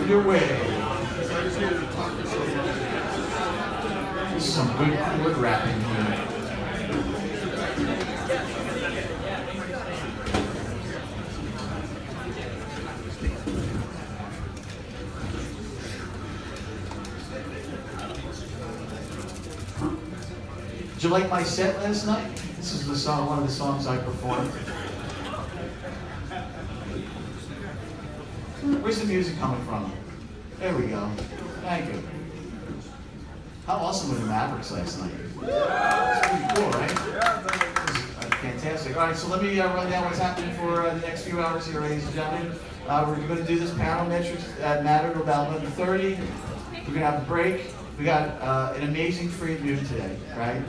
Your way. This is some good chord rapping here. Did you like my set last night? This is the song, one of the songs I performed. Where's the music coming from? There we go. Thank you. How awesome were the Mavericks last night? It's pretty cool, right? Fantastic. All right, so let me run down what's happening for the next few hours here, ladies and gentlemen. We're going to do this panel metrics that matter to about 11:30. We're going to have a break. We got an amazing free at noon today, right?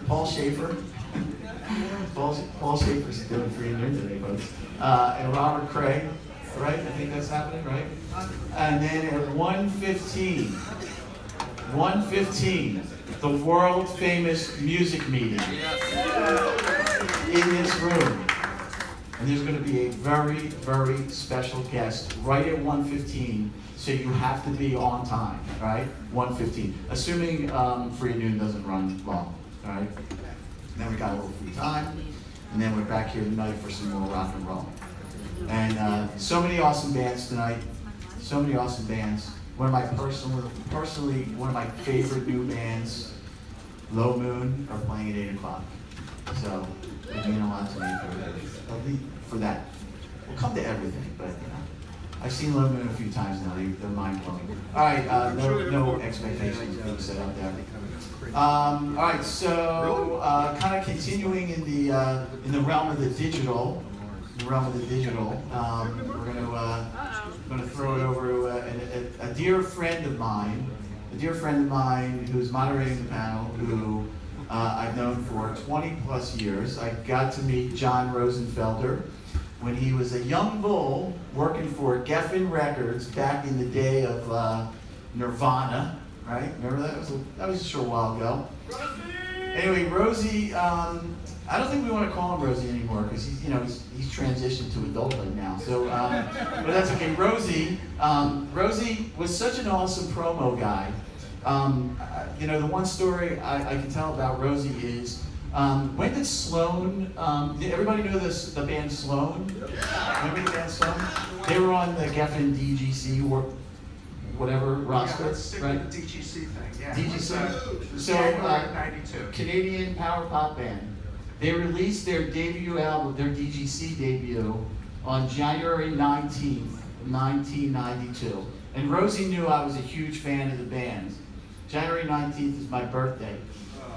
Paul Schaefer. Paul Schaefer's doing free at noon today, folks. And Robert Craig, right? I think that's happening, right? And then at 1:15, the world famous music meeting in this room. And there's going to be a very, very special guest right at 1:15. So you have to be on time, right? 1:15. Assuming free at noon doesn't run long, all right? And then we got a little free time. And then we're back here tonight for some more rock and roll. And so many awesome bands tonight. So many awesome bands. One of my personally, one of my favorite new bands, Low Moon, are playing at 8 o'clock. So they mean a lot to me for that. We'll come to everything, but you know, I've seen Low Moon a few times now. They're mind blowing. All right, no expectations being set up there. All right, so kind of continuing in the realm of the digital. We're going to throw it over to a dear friend of mine, who's moderating the panel, who I've known for 20 plus years. I got to meet John Rosenfelder when he was a young bull working for Geffen Records back in the day of Nirvana, right? Remember that? That was a short while ago. Anyway, Rosie, I don't think we want to call him Rosie anymore because he's transitioned to adulthood now. So, but that's okay. Rosie was such an awesome promo guy. The one story I can tell about Rosie is when did Sloan? Did everybody know the band Sloan? Remember the band Sloan? They were on the Geffen DGC or whatever roster, right? The DGC thing, yeah. DGC. So, 92. Canadian power pop band. They released their debut album, their DGC debut, on January 19th, 1992. And Rosie knew I was a huge fan of the band. January 19th is my birthday.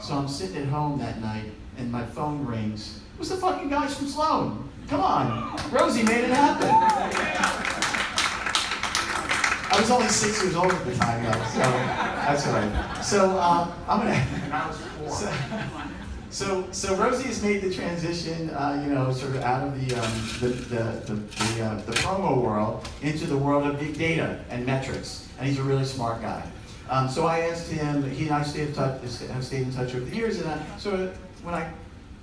So I'm sitting at home that night, and my phone rings. Who's the fucking guys from Sloan? Come on. Rosie made it happen. I was only 6 years old at the time, though, so that's all right. So I'm going to... And I was 4. So Rosie has made the transition, sort of out of the promo world into the world of big data and metrics, and he's a really smart guy. So I asked him. He and I have stayed in touch over the years, and when I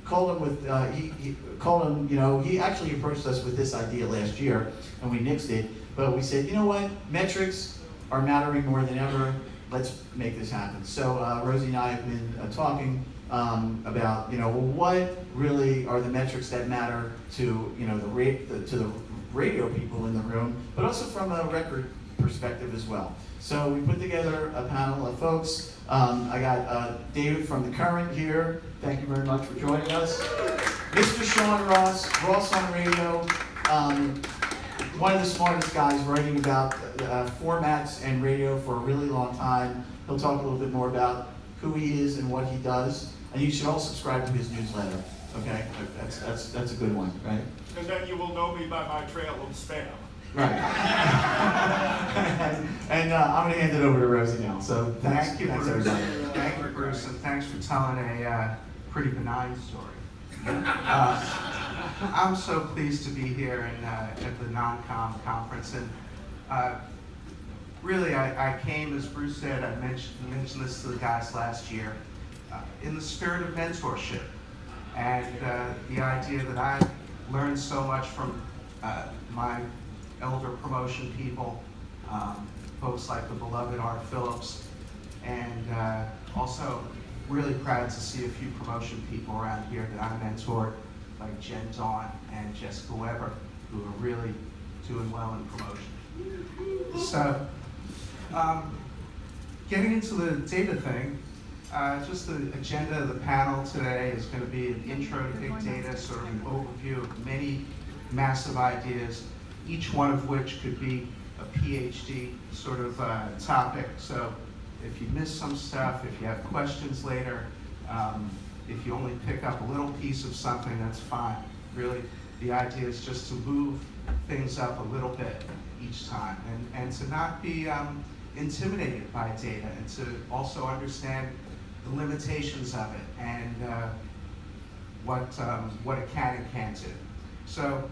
called him with, he called him. He actually approached us with this idea last year, and we nixed it. But we said, you know what, metrics are mattering more than ever. Let's make this happen. So Rosie and I have been talking. About what really are the metrics that matter to the radio people in the room, but also from a record perspective as well. So we put together a panel of folks. I got David from The Current here. Thank you very much for joining us. Mr. Sean Ross on radio. One of the smartest guys writing about formats and radio for a really long time. He'll talk a little bit more about who he is and what he does. And you should all subscribe to his newsletter, okay? That's a good one, right? And then you will know me by my trail of spam. Right. and I'm going to hand it over to Rosie now. So thanks everybody. Thank you, Bruce, and thanks for telling a pretty benign story. I'm so pleased to be here at the Non-Comm conference, and really I came, as Bruce said, I mentioned this to the guys last year, in the spirit of mentorship, and the idea that I learned so much from my elder promotion people, folks like the beloved Art Phillips, and also really proud to see a few promotion people around here that I mentored, like Jen Dawn and Jessica Weber, who are really doing well in promotion. So, getting into the data thing, just the agenda of the panel today is going to be an intro to big data, sort of an overview of many massive ideas, each one of which could be a PhD sort of topic. So if you miss some stuff, if you have questions later, if you only pick up a little piece of something, that's fine. Really, the idea is just to move things up a little bit each time, and to not be intimidated by data, and to also understand the limitations of it and what it can and can't do. So,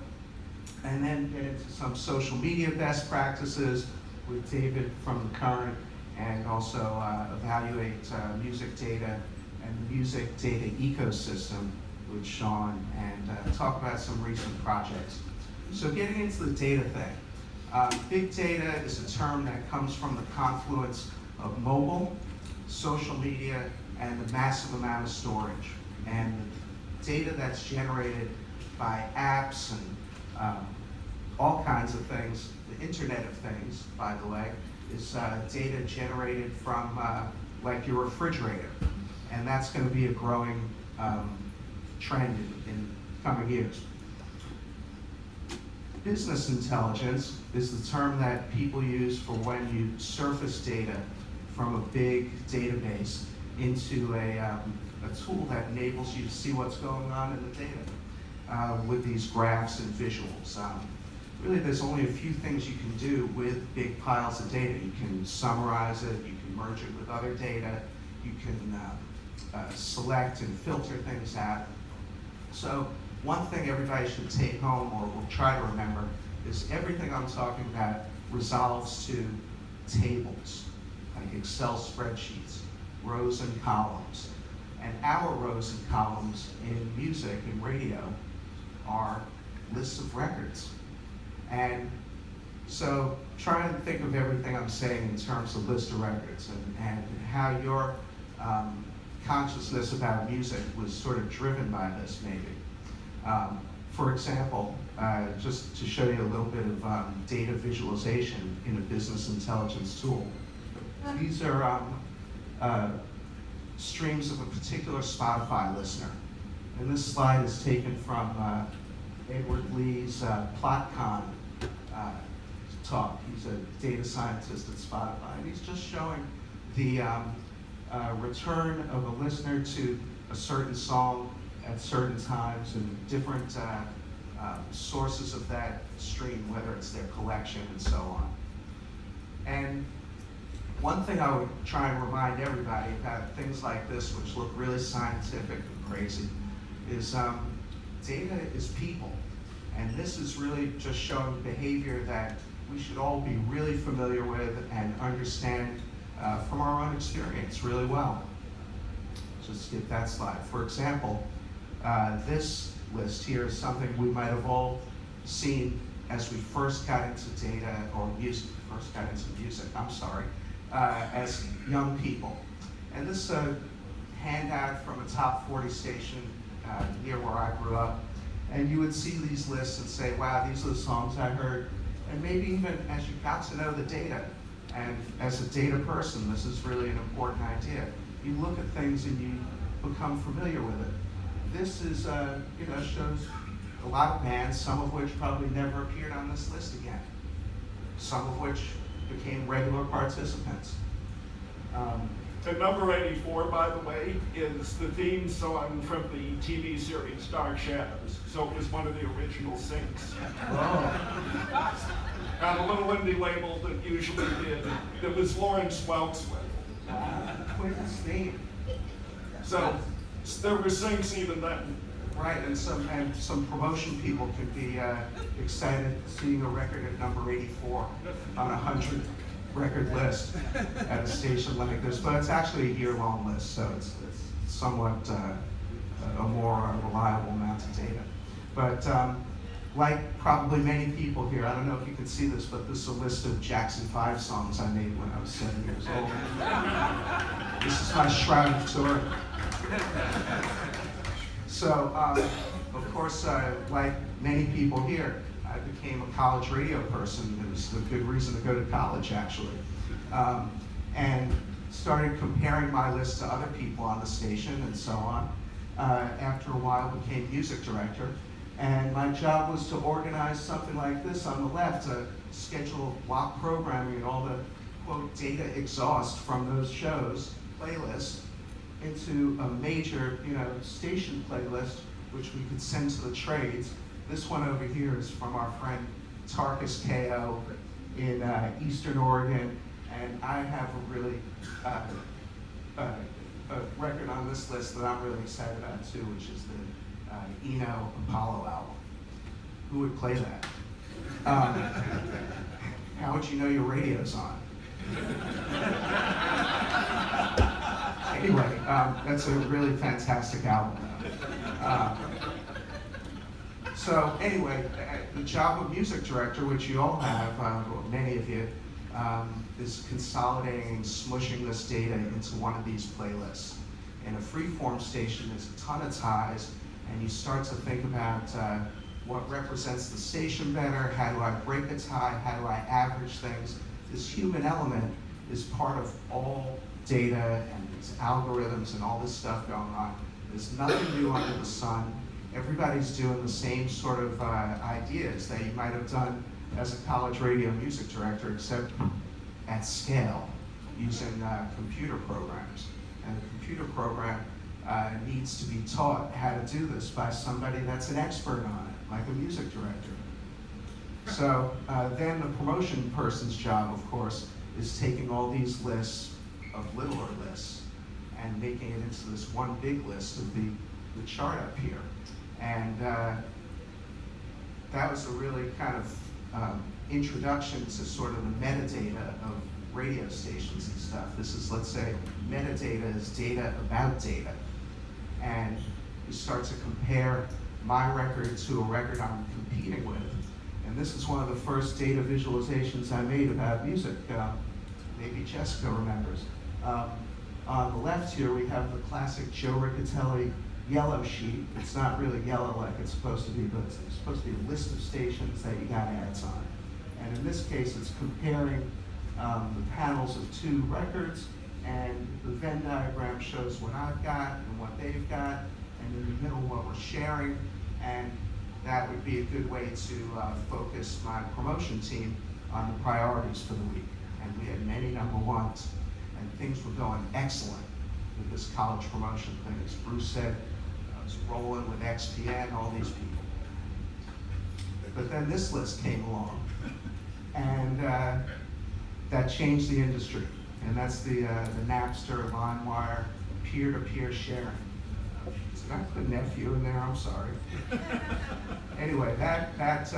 and then get into some social media best practices with David from The Current, and also evaluate music data and the music data ecosystem with Sean, and talk about some recent projects. So getting into the data thing. Big data is a term that comes from the confluence of mobile, social media, and the massive amount of storage. And the data that's generated by apps and all kinds of things, the Internet of Things, by the way, is data generated from like your refrigerator. And that's going to be a growing trend in coming years. Business intelligence is the term that people use for when you surface data from a big database into a tool that enables you to see what's going on in the data with these graphs and visuals. Really, there's only a few things you can do with big piles of data. You can summarize it, you can merge it with other data, you can select and filter things out. So one thing everybody should take home, or will try to remember, is everything I'm talking about resolves to tables, like Excel spreadsheets, rows and columns. And our rows and columns in music and radio are lists of records. And so try and think of everything I'm saying in terms of list of records, and how your consciousness about music was sort of driven by this, maybe. For example, just to show you a little bit of data visualization in a business intelligence tool. These are streams of a particular Spotify listener. And this slide is taken from Edward Lee's PlotCon talk. He's a data scientist at Spotify, and he's just showing the return of a listener to a certain song at certain times, and different sources of that stream, whether it's their collection and so on. And one thing I would try and remind everybody about things like this, which look really scientific and crazy, is data is people. And this is really just showing behavior that we should all be really familiar with and understand from our own experience really well. Just skip that slide. For example, this list here is something we might have all seen as we first got into data, or music, as young people. And this handout from a top 40 station near where I grew up. And you would see these lists and say, wow, these are the songs I heard. And maybe even as you got to know the data, and as a data person, this is really an important idea. You look at things and you become familiar with it. This is, shows a lot of bands, some of which probably never appeared on this list again. Some of which became regular participants. And number 84, by the way, is the theme song from the TV series Dark Shadows. So it was one of the original syncs. Oh. On a little indie label that usually did. It was Lawrence Welk's label. Quickest theme. So there were syncs even then. Right, and some promotion people could be excited seeing a record at number 84 on a 100 record list at a station like this, but it's actually a year-long list, so it's somewhat a more reliable amount of data. But like probably many people here, I don't know if you can see this, but this is a list of Jackson 5 songs I made when I was 7 years old. This is my Shroud of Turin. So, of course, like many people here, I became a college radio person. It was a good reason to go to college, actually. And started comparing my list to other people on the station and so on. After a while, became music director. And my job was to organize something like this on the left, to schedule block programming and all the, quote, data exhaust from those shows, playlists, into a major, station playlist, which we could send to the trades. This one over here is from our friend Tarkus Ko in Eastern Oregon, and I have a really a record on this list that I'm really excited about too, which is the Eno Apollo album. Who would play that? How would you know your radio's on? Anyway, that's a really fantastic album. So anyway, the job of music director, which you all have, well, many of you, is consolidating and smushing this data into one of these playlists. In a freeform station, there's a ton of ties, and you start to think about what represents the station better, how do I break a tie, how do I average things. This human element is part of all data and these algorithms and all this stuff going on. There's nothing new under the sun. Everybody's doing the same sort of ideas that you might have done as a college radio music director, except at scale, using computer programs. And the computer program needs to be taught how to do this by somebody that's an expert on it, like a music director. So then the promotion person's job, of course, is taking all these lists of littler lists and making it into this one big list of the chart up here. And that was a really kind of introduction to sort of the metadata of radio stations and stuff. This is, let's say, metadata is data about data. And you start to compare my record to a record I'm competing with. And this is one of the first data visualizations I made about music. Maybe Jessica remembers. On the left here, we have the classic Joe Riccatelli yellow sheet. It's not really yellow like it's supposed to be, but it's supposed to be a list of stations that you got ads on. And in this case, it's comparing the panels of two records, and the Venn diagram shows what I've got and what they've got, and in the middle what we're sharing, and that would be a good way to focus my promotion team on the priorities for the week. And we had many number ones, and things were going excellent with this college promotion thing. As Bruce said, I was rolling with XPN, all these people. But then this list came along, and that changed the industry. And that's the Napster, LimeWire, peer-to-peer sharing. Did I put nephew in there? I'm sorry. Anyway, that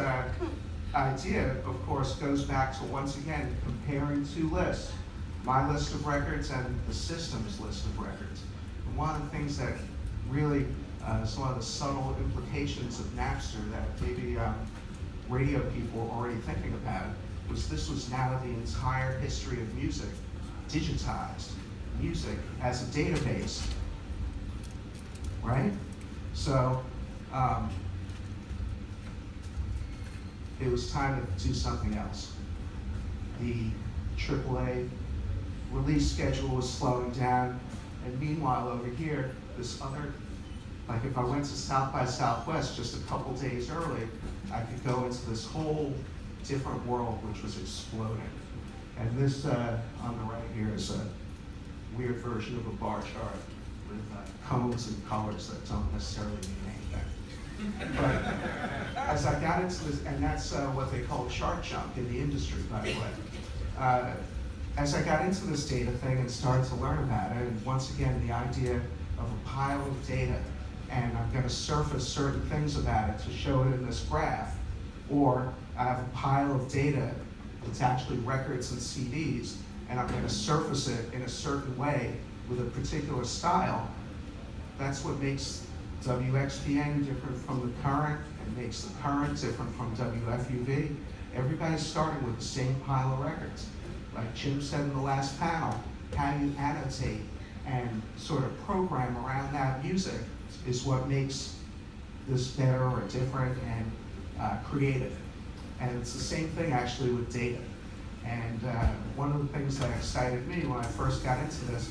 idea, of course, goes back to, once again, comparing two lists. My list of records and the system's list of records. And one of the things that really, some of the subtle implications of Napster that maybe radio people were already thinking about, was this was now the entire history of music, digitized music as a database, right? So it was time to do something else. The AAA release schedule was slowing down, and meanwhile over here, this other, like if I went to South by Southwest just a couple days early, I could go into this whole different world which was exploding. And this on the right here is a weird version of a bar chart with cones and colors that don't necessarily mean anything. But as I got into this, and that's what they call chart jump in the industry, by the way. As I got into this data thing and started to learn about it, and once again, the idea of a pile of data, and I'm going to surface certain things about it to show it in this graph, or I have a pile of data that's actually records and CDs, and I'm going to surface it in a certain way with a particular style. That's what makes WXPN different from the current, and makes the current different from WFUV. Everybody's starting with the same pile of records. Like Jim said in the last panel, how you annotate and sort of program around that music is what makes this better or different and creative. And it's the same thing actually with data. And one of the things that excited me when I first got into this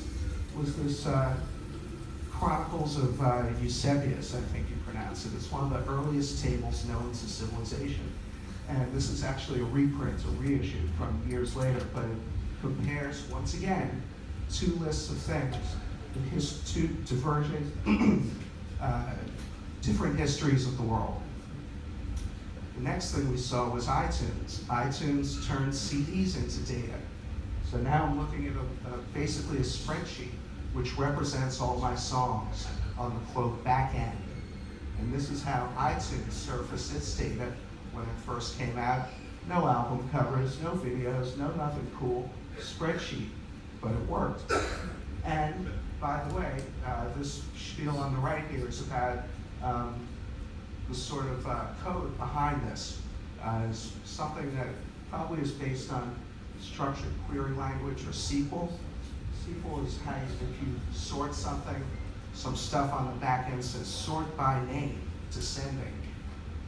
was this Chronicles of Eusebius, I think you pronounce it. It's one of the earliest tables known to civilization. And this is actually a reprint, a reissue from years later, but it compares, once again, two lists of things, two divergent, different histories of the world. The next thing we saw was iTunes. iTunes turned CDs into data. So now I'm looking at basically a spreadsheet which represents all my songs on the quote back end. And this is how iTunes surfaced its data when it first came out. No album covers, no videos, no nothing cool, spreadsheet, but it worked. And by the way, this spiel on the right here is about the sort of code behind this. Is something that probably is based on structured query language or SQL. SQL is how if you sort something, some stuff on the back end says sort by name, descending.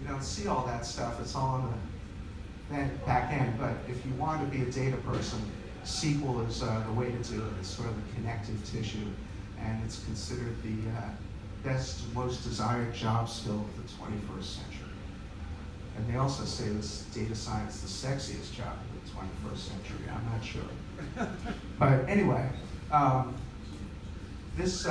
You don't see all that stuff, it's all on the back end, but if you want to be a data person, SQL is the way to do it. It's sort of the connective tissue, and it's considered the best, most desired job skill of the 21st century. And they also say this data science the sexiest job of the 21st century. I'm not sure. But anyway, this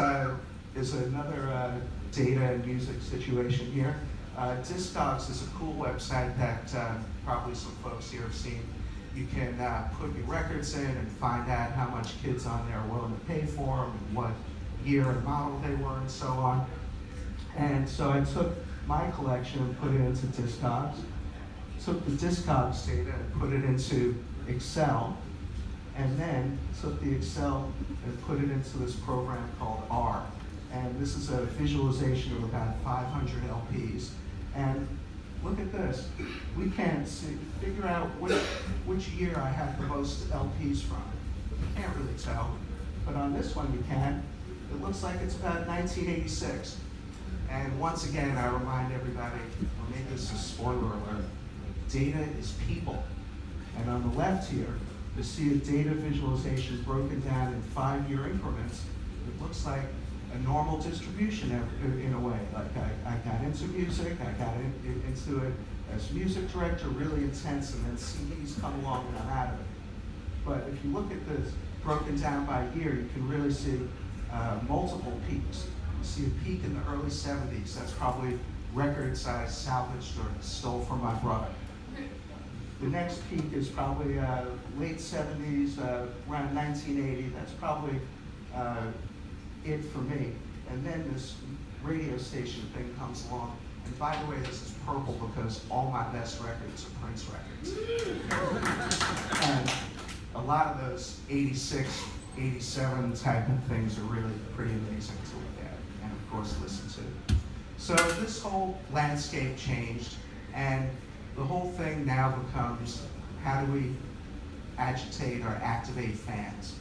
is another data and music situation here. Discogs is a cool website that probably some folks here have seen. You can put your records in and find out how much kids on there are willing to pay for them and what year and model they were and so on. And so I took my collection and put it into Discogs, took the Discogs data and put it into Excel, and then took the Excel and put it into this program called R. And this is a visualization of about 500 LPs. And look at this. We can't figure out which year I have the most LPs from. You can't really tell. But on this one you can. It looks like it's about 1986. And once again, I remind everybody, or maybe this is a spoiler alert, data is people. And on the left here, you see a data visualization broken down in 5-year increments. It looks like a normal distribution in a way. Like I got into music, I got into it as music director, really intense, and then CDs come along and I'm out of it. But if you look at this broken down by year, you can really see multiple peaks. You see a peak in the early 70s. That's probably records I salvaged or stole from my brother. The next peak is probably late 70s, around 1980. That's probably it for me. And then this radio station thing comes along. And by the way, this is purple because all my best records are Prince records. And a lot of those 86, 87 type of things are really pretty amazing to look at and of course listen to. So this whole landscape changed, and the whole thing now becomes how do we agitate or activate fans?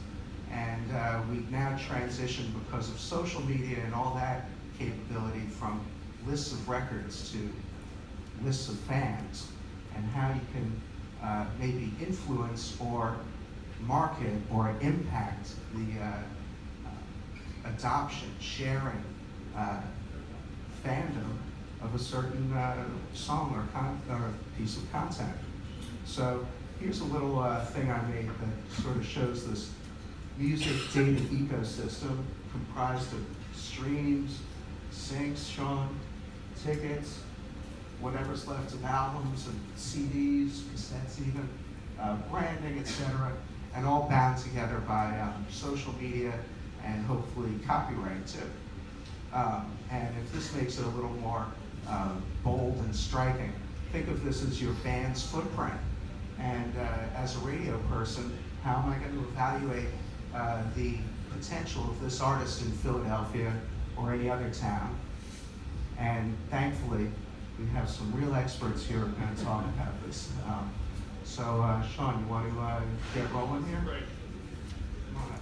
And we've now transitioned because of social media and all that capability from lists of records to lists of fans, and how you can maybe influence or market or impact the adoption, sharing, fandom of a certain song or piece of content. So here's a little thing I made that sort of shows this music data ecosystem comprised of streams, syncs, Sean, tickets, whatever's left of albums and CDs, cassettes even, branding, etc., and all bound together by social media and hopefully copyright too. And if this makes it a little more bold and striking, think of this as your band's footprint. And as a radio person, how am I going to evaluate the potential of this artist in Philadelphia or any other town? And thankfully, we have some real experts here who are going to talk about this. So, Sean, you want to get rolling here? Right. Come on up.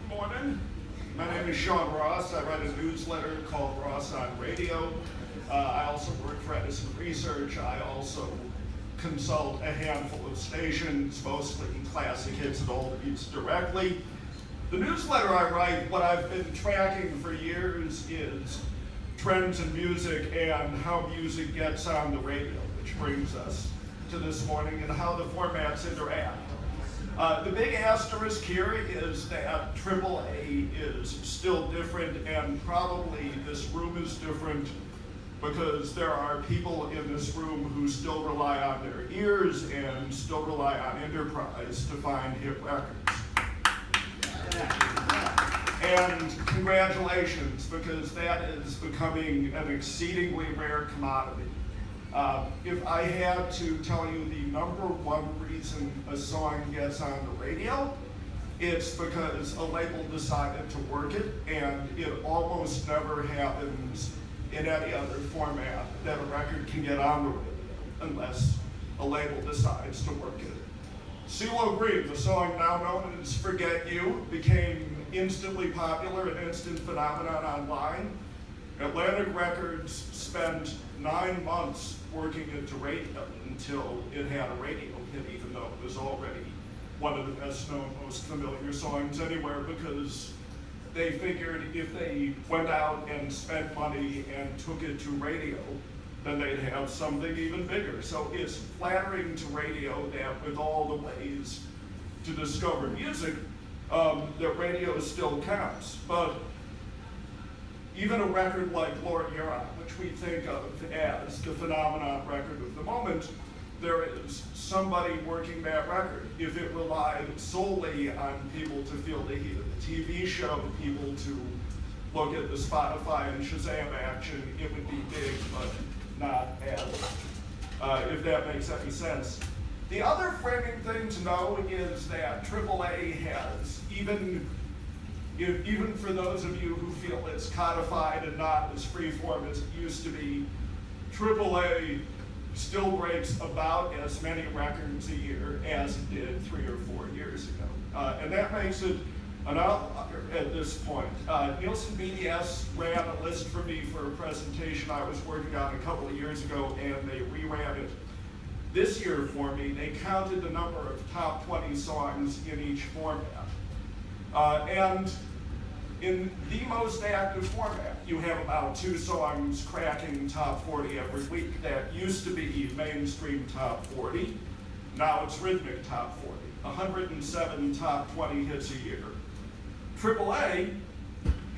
Good morning. My name is Sean Ross. I write a newsletter called Ross on Radio. I also work for Edison Research. I also consult a handful of stations, mostly classic hits and oldies directly. The newsletter I write, what I've been tracking for years is trends in music and how music gets on the radio, which brings us to this morning, and how the formats interact. The big asterisk here is that AAA is still different, and probably this room is different because there are people in this room who still rely on their ears and still rely on enterprise to find hit records. And congratulations, because that is becoming an exceedingly rare commodity. If I had to tell you the number one reason a song gets on the radio, it's because a label decided to work it, and it almost never happens in any other format that a record can get on the radio unless a label decides to work it. CeeLo Green, the song now known as Forget You, became instantly popular, an instant phenomenon online. Atlantic Records spent 9 months working it to radio until it had a radio hit, even though it was already one of the best known, most familiar songs anywhere, because they figured if they went out and spent money and took it to radio, then they'd have something even bigger. So it's flattering to radio that with all the ways to discover music, that radio still counts. But even a record like Lord You're On, which we think of as the phenomenon record of the moment, there is somebody working that record. If it relied solely on people to feel the heat of the TV show, people to look at the Spotify and Shazam action, it would be big, but not as, if that makes any sense. The other framing thing to know is that AAA has, even for those of you who feel it's codified and not as freeform as it used to be, AAA still breaks about as many records a year as it did 3 or 4 years ago. And that makes it an outlier at this point. Nielsen BDS ran a list for me for a presentation I was working on a couple of years ago, and they reran it this year for me. They counted the number of top 20 songs in each format. And in the most active format, you have about 2 songs cracking top 40 every week. That used to be mainstream top 40. Now it's rhythmic top 40. 107 top 20 hits a year. AAA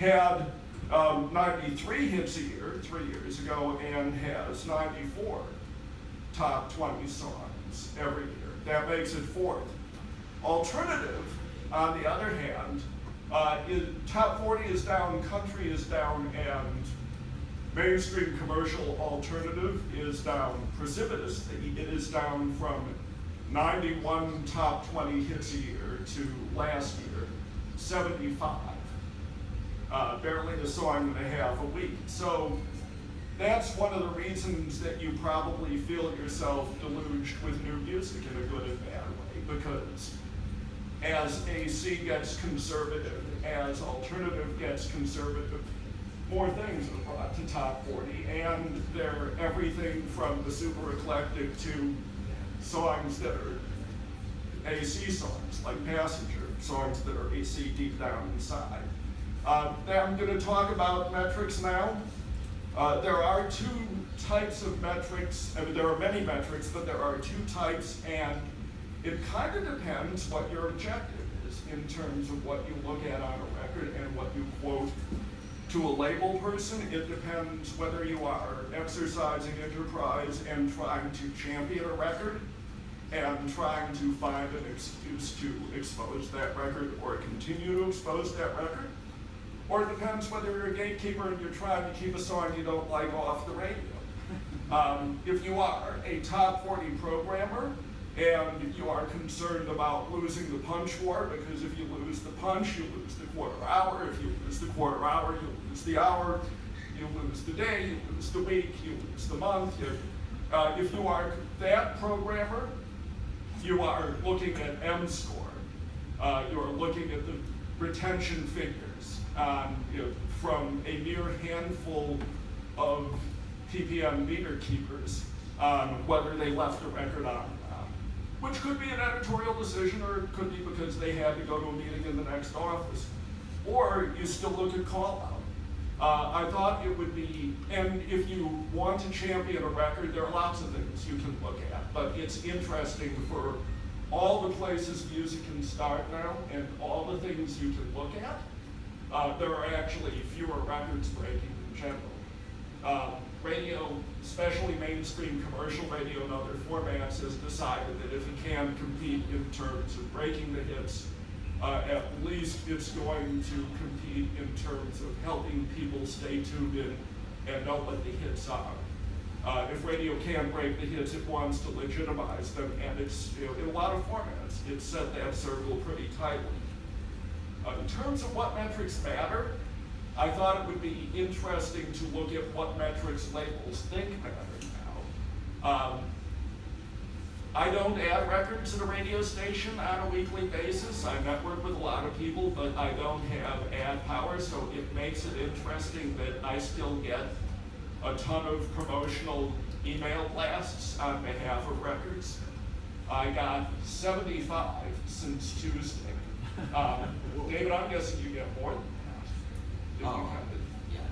had 93 hits a year 3 years ago and has 94 top 20 songs every year. That makes it 4th. Alternative, on the other hand, top 40 is down, country is down, and mainstream commercial alternative is down precipitously. It is down from 91 top 20 hits a year to last year, 75. Barely a song and a half a week. So that's one of the reasons that you probably feel yourself deluged with new music in a good and bad way, because as AC gets conservative, as alternative gets conservative, more things are brought to top 40, and they're everything from the super eclectic to songs that are AC songs, like Passenger, songs that are AC deep down inside. I'm going to talk about metrics now. There are 2 types of metrics. I mean, there are many metrics, but there are 2 types, and it kind of depends what your objective is in terms of what you look at on a record and what you quote to a label person. It depends whether you are exercising enterprise and trying to champion a record and trying to find an excuse to expose that record or continue to expose that record. Or it depends whether you're a gatekeeper and you're trying to keep a song you don't like off the radio. If you are a top 40 programmer, and you are concerned about losing the punch war, because if you lose the punch, you lose the quarter hour. If you lose the quarter hour, you lose the hour. You lose the day, you lose the week, you lose the month. If you are that programmer, you are looking at M-score. You are looking at the retention figures from a mere handful of PPM meter keepers on whether they left a record on or not, which could be an editorial decision, or it could be because they had to go to a meeting in the next office. Or you still look at call out. I thought it would be, and if you want to champion a record, there are lots of things you can look at, but it's interesting for all the places music can start now and all the things you can look at. There are actually fewer records breaking in general. Radio, especially mainstream commercial radio and other formats, has decided that if it can compete in terms of breaking the hits, at least it's going to compete in terms of helping people stay tuned in and know what the hits are. If radio can't break the hits, it wants to legitimize them, and it's, in a lot of formats, it's set that circle pretty tightly. In terms of what metrics matter, I thought it would be interesting to look at what metrics labels think matter now. I don't add records at a radio station on a weekly basis. I network with a lot of people, but I don't have ad power, so it makes it interesting that I still get a ton of promotional email blasts on behalf of records. I got 75 since Tuesday. David, I'm guessing you get more than that. If you count it. Yeah, I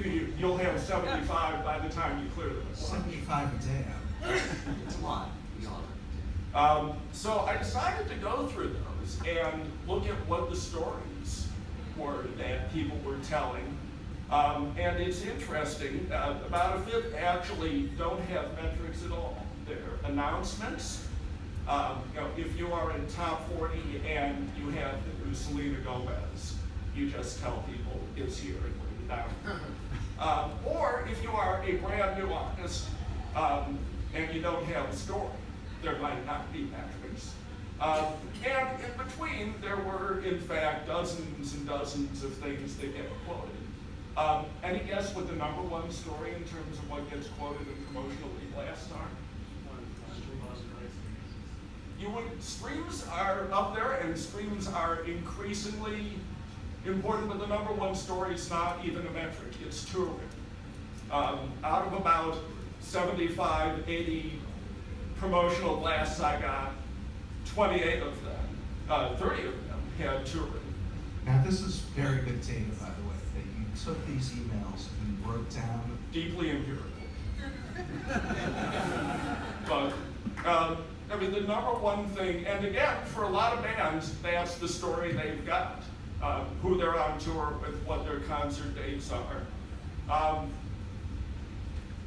don't count. You'll have 75 by the time you clear them. 75 a day. It's a lot. We all are. So I decided to go through those and look at what the stories were that people were telling. And it's interesting, about a fifth actually don't have metrics at all. They're announcements. If you are in top 40 and you have the new Selena Gomez, you just tell people it's here and put it down. Or if you are a brand new artist and you don't have a story, there might not be metrics. And in between, there were, in fact, dozens and dozens of things that get quoted. Any guess what the #1 story in terms of what gets quoted in promotional blasts are? Streams are up there, and streams are increasingly important, but the #1 story is not even a metric, it's touring. Out of about 75, 80 promotional blasts I got, 28 of them, 30 of them had touring. Now, this is very good data, by the way, that you took these emails and you wrote down. Deeply empirical. But, I mean, the #1 thing, and again, for a lot of bands, that's the story they've got. Who they're on tour with, what their concert dates are.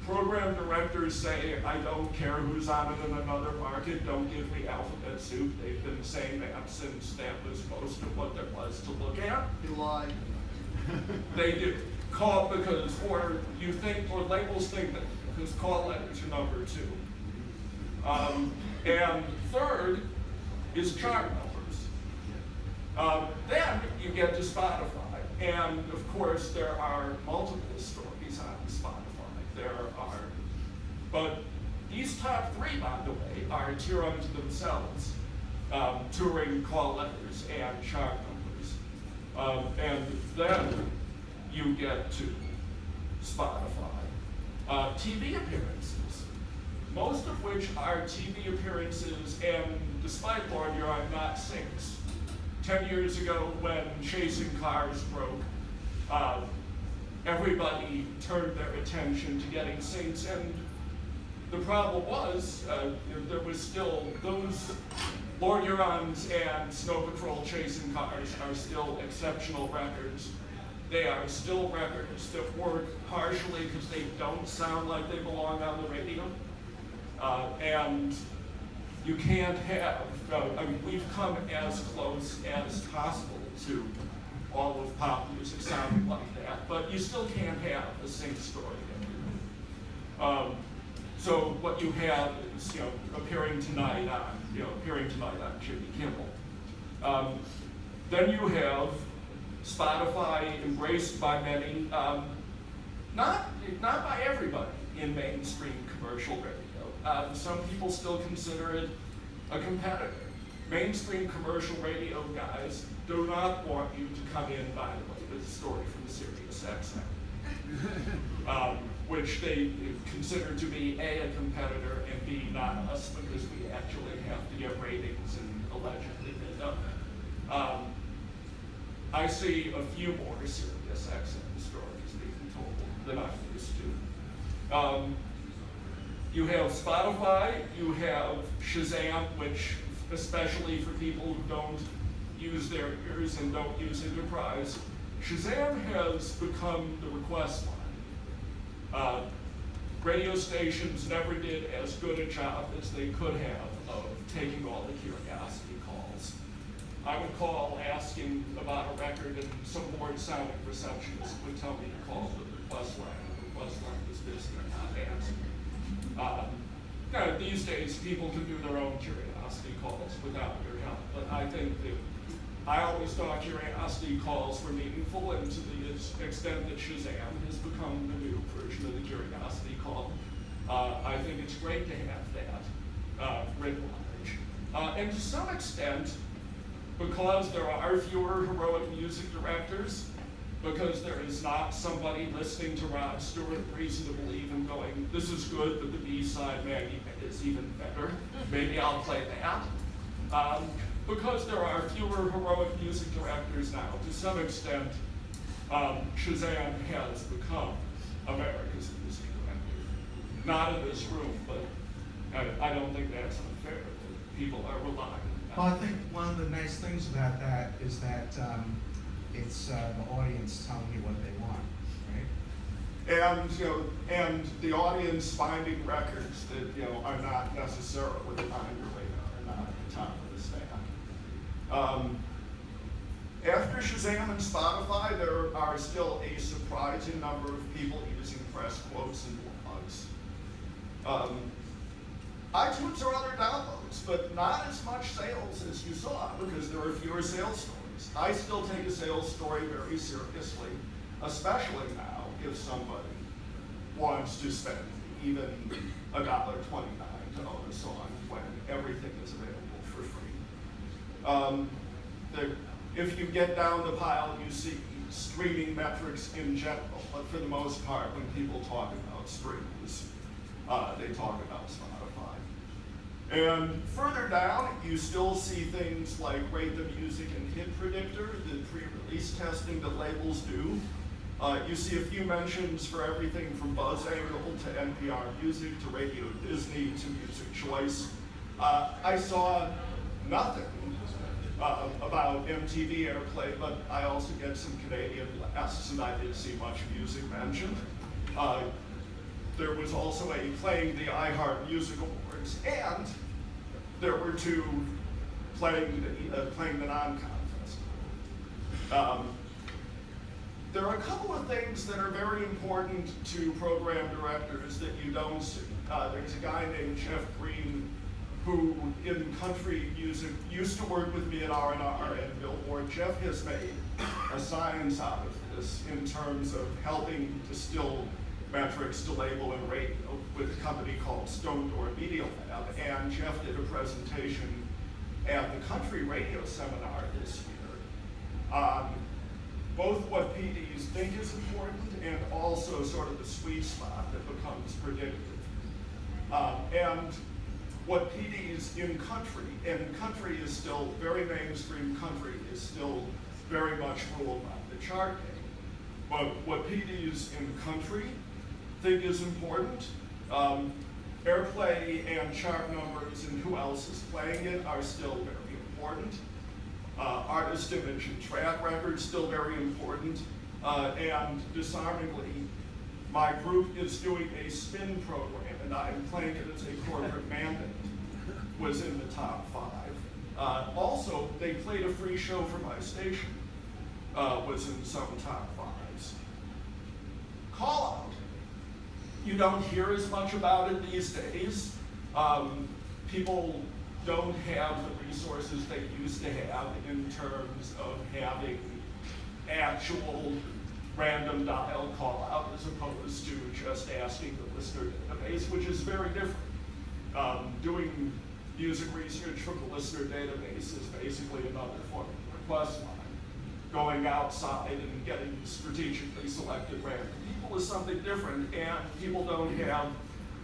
Program directors say, I don't care who's on it in another market, don't give me alphabet soup. They've been saying that since that was most of what there was to look at. You lie. They do. Call because, or you think, or labels think that, because call letters are #2. And third is chart numbers. Then you get to Spotify. And of course, there are multiple stories on Spotify. There are, but these top 3, by the way, are tier unto themselves, touring, call letters, and chart numbers. And then you get to Spotify. TV appearances, most of which are TV appearances, and despite Lord, you're not syncs. 10 years ago, when Chasing Cars broke, everybody turned their attention to getting syncs, and the problem was there was still those Lord Hurons and Snow Patrol Chasing Cars are still exceptional records. They are still records that work partially because they don't sound like they belong on the radio, and you can't have. I mean, we've come as close as possible to all of pop music sounding like that, but you still can't have a sync story everywhere. So what you have is, appearing tonight on Jimmy Kimmel. Then you have Spotify, embraced by many, not by everybody in mainstream commercial radio. Some people still consider it a competitor. Mainstream commercial radio guys do not want you to come in, by the way, with a story from the Sirius XM, which they consider to be A, competitor, and B, not us, because we actually have to get ratings and allegedly they don't. I see a few more Sirius XM stories being told than I used to. You have Spotify, you have Shazam, which, especially for people who don't use their ears and don't use Enterprise, Shazam has become the request line. Radio stations never did as good a job as they could have of taking all the curiosity calls. I would call asking about a record, and some bored sounding receptionist would tell me to call the request line. The request line was busy and not answering. These days, people can do their own curiosity calls without your help, but I think that I always thought curiosity calls were meaningful, and to the extent that Shazam has become the new version of the curiosity call, I think it's great to have that writ large. And to some extent, because there are fewer heroic music directors, because there is not somebody listening to Rod Stewart reason to believe and going, this is good, but the B-side Maggie is even better. Maybe I'll play that. Because there are fewer heroic music directors now, to some extent, Shazam has become America's music director. Not in this room, but I don't think that's unfair that people are relying on that. Well, I think one of the nice things about that is that it's the audience telling you what they want, right? And the audience finding records that are not necessarily on your radar, are not at the top of the stack. After Shazam and Spotify, there are still a surprising number of people using press quotes and blogs. iTunes are other downloads, but not as much sales as you saw, because there are fewer sales stories. I still take a sales story very seriously, especially now if somebody wants to spend even $1.29 to own a song when everything is available for free. If you get down the pile, you see streaming metrics in general, but for the most part, when people talk about streams, they talk about Spotify. And further down, you still see things like Rate the Music and Hit Predictor, the pre-release testing that labels do. You see a few mentions for everything from BuzzAngle to NPR Music to Radio Disney to Music Choice. I saw nothing about MTV Airplay, but I also get some Canadian blasts, and I did see much music mentioned. There was also a Playing the iHeart Music Awards, and there were two playing the Non-Comm Festival. There are a couple of things that are very important to program directors that you don't see. There's a guy named Jeff Green who, in country music, used to work with me at R&R and Billboard. Jeff has made a science out of this in terms of helping distill metrics to label and radio with a company called Stone Door Media Lab. And Jeff did a presentation at the Country Radio Seminar this year on both what PDs think is important and also sort of the sweet spot that becomes predictive. And what PDs in country, and country is still, very mainstream country is still very much ruled by the chart game. But what PDs in country think is important, airplay and chart numbers and who else is playing it are still very important. Artist image and track record still very important. And disarmingly, my group is doing a spin program, and I'm playing it as a corporate mandate, was in the top 5. Also, they played a free show for my station, was in some top 5s. Call out. You don't hear as much about it these days. People don't have the resources they used to have in terms of having actual random dial call out as opposed to just asking the listener database, which is very different. Doing music research from the listener database is basically another form of request line. Going outside and getting strategically selected random people is something different, and people don't have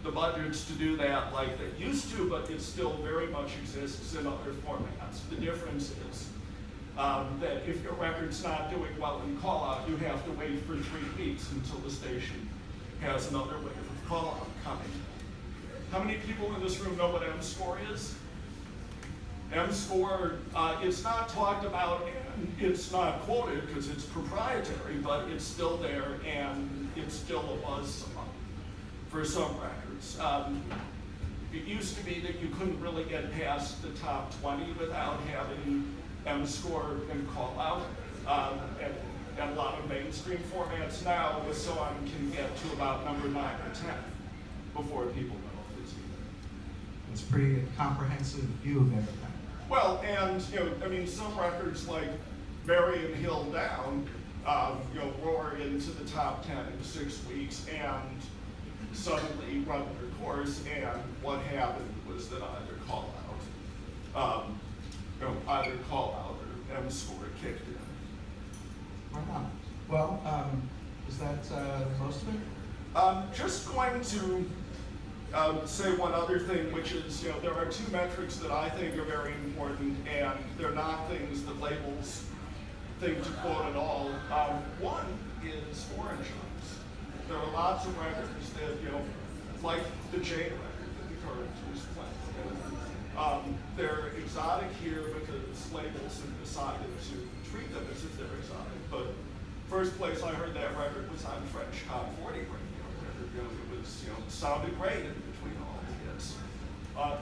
the budgets to do that like they used to, but it still very much exists in other formats. The difference is that if your record's not doing well in call-out, you have to wait for 3 weeks until the station has another wave of call-out coming. How many people in this room know what M-score is? M-score, it's not talked about and it's not quoted because it's proprietary, but it's still there and it's still a buzzsaw for some records. It used to be that you couldn't really get past the top 20 without having M-score and call-out. And a lot of mainstream formats now, the song can get to about number 9 or 10 before people know if it's even. It's a pretty comprehensive view of everything. Well, and I mean, some records like Bury and Hill Down, roar into the top 10 in 6 weeks and suddenly run their course. And what happened was that either call out or M-score kicked in. Right on. Well, is that most of it? Just going to say one other thing, which is, there are 2 metrics that I think are very important, and they're not things that labels think to quote at all. One is orange-eyes. There are lots of records that, like the Jane record that the current is playing. They're exotic here because labels have decided to treat them as if they're exotic. But first place I heard that record was on French Top 40 radio. It was, sounded great in between all the hits.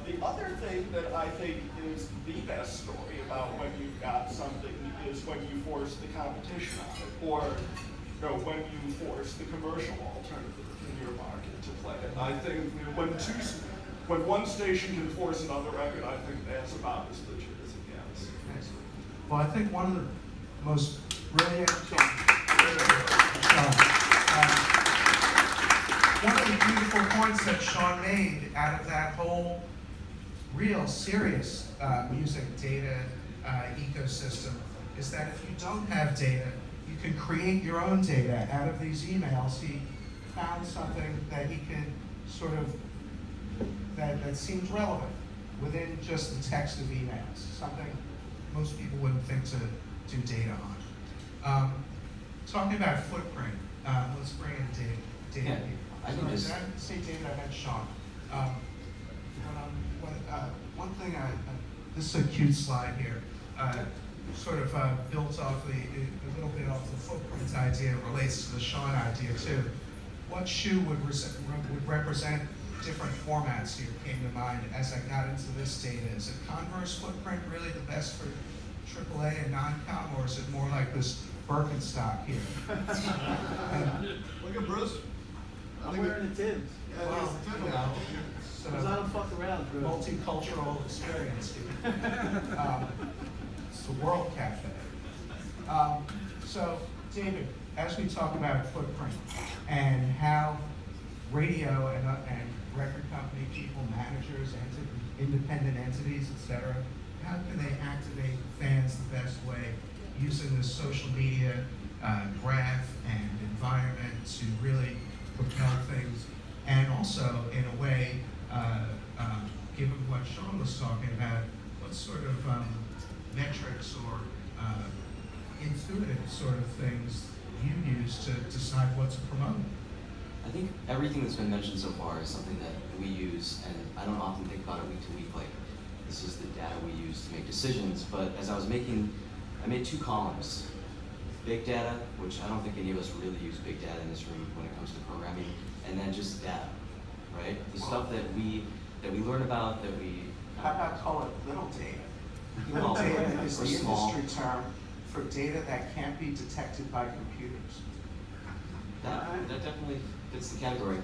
The other thing that I think is the best story about when you've got something is when you force the competition on it, or when you force the commercial alternative in your market to play it. I think when one station can force another record, I think that's about as legit as it gets. Excellent. Well, I think one of the most brilliant one of the beautiful points that Sean made out of that whole real serious music data ecosystem is that if you don't have data, you can create your own data out of these emails. He found something that he could sort of, that seems relevant within just the text of emails, something most people wouldn't think to do data on. Talking about footprint, let's bring in Dave. Yeah, I think Did I say David? I meant Sean. One thing, this is a cute slide here, sort of built off a little bit off the footprint idea, relates to the Sean idea too. What shoe would represent different formats here came to mind as I got into this data? Is it Converse footprint really the best for AAA and non-com, or is it more like this Birkenstock here? Look at Bruce. I'm wearing the Timbs. Yeah, Well, there's the you Timbs. know, Because I don't fuck around, bro. multicultural experience here. It's the World Cafe. So, David, as we talk about footprint and how radio and record company people, managers, independent entities, etc., how can they activate fans the best way using this social media graph and environment to really propel things, and also in a way, given what Sean was talking about, what sort of metrics or intuitive sort of things you use to decide what to promote? I think everything that's been mentioned so far is something that we use, and I don't often think about it week to week, like this is the data we use to make decisions. But as I made 2 columns. Big data, which I don't think any of us really use big data in this room when it comes to programming, and then just data, right? The stuff that we learn about, that we... How about call it little data? Little Little data is or the small. industry term for data that can't be detected by computers. That definitely fits the category.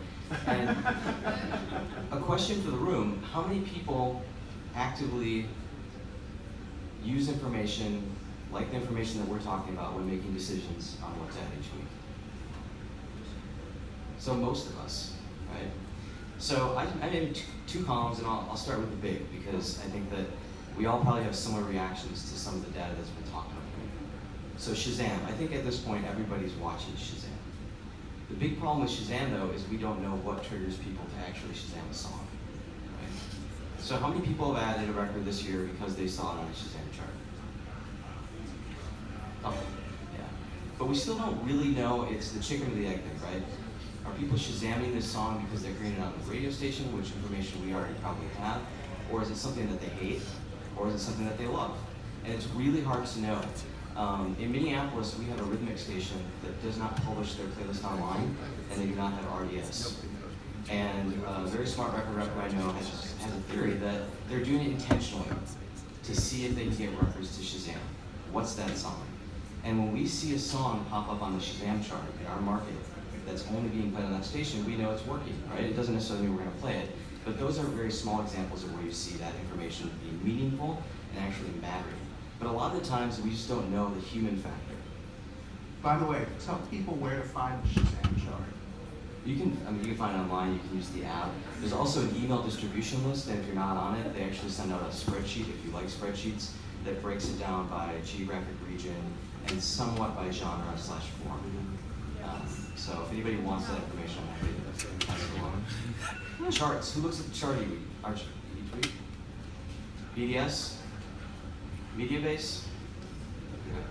And a question for the room, how many people actively use information like the information that we're talking about when making decisions on what to add each week? So most of us, right? So I made two columns, and I'll start with the big, because I think that we all probably have similar reactions to some of the data that's been talked about. So Shazam, I think at this point everybody's watching Shazam. The big problem with Shazam though is we don't know what triggers people to actually Shazam a song, right? So how many people have added a record this year because they saw it on a Shazam chart? Oh, yeah. But we still don't really know, it's the chicken or the egg thing, right? Are people Shazamming this song because they're hearing it on the radio station, which information we already probably have? Or is it something that they hate? Or is it something that they love? And it's really hard to know. In Minneapolis, we have a rhythmic station that does not publish their playlist online, and they do not have RDS. And a very smart record rep I know has a theory that they're doing it intentionally to see if they can get records to Shazam. What's that song? And when we see a song pop up on the Shazam chart in our market that's only being played on that station, we know it's working, right? It doesn't necessarily mean we're going to play it, but those are very small examples of where you see that information being meaningful and actually mattering. But a lot of the times, we just don't know the human factor. By the way, tell people where to find the Shazam chart. You can find it online, you can use the app. There's also an email distribution list, and if you're not on it, they actually send out a spreadsheet, if you like spreadsheets, that breaks it down by geographic region and somewhat by genre/form. So if anybody wants that information, I'm happy to pass it along. Charts, who looks at the chart each week? BDS? Media base? Okay.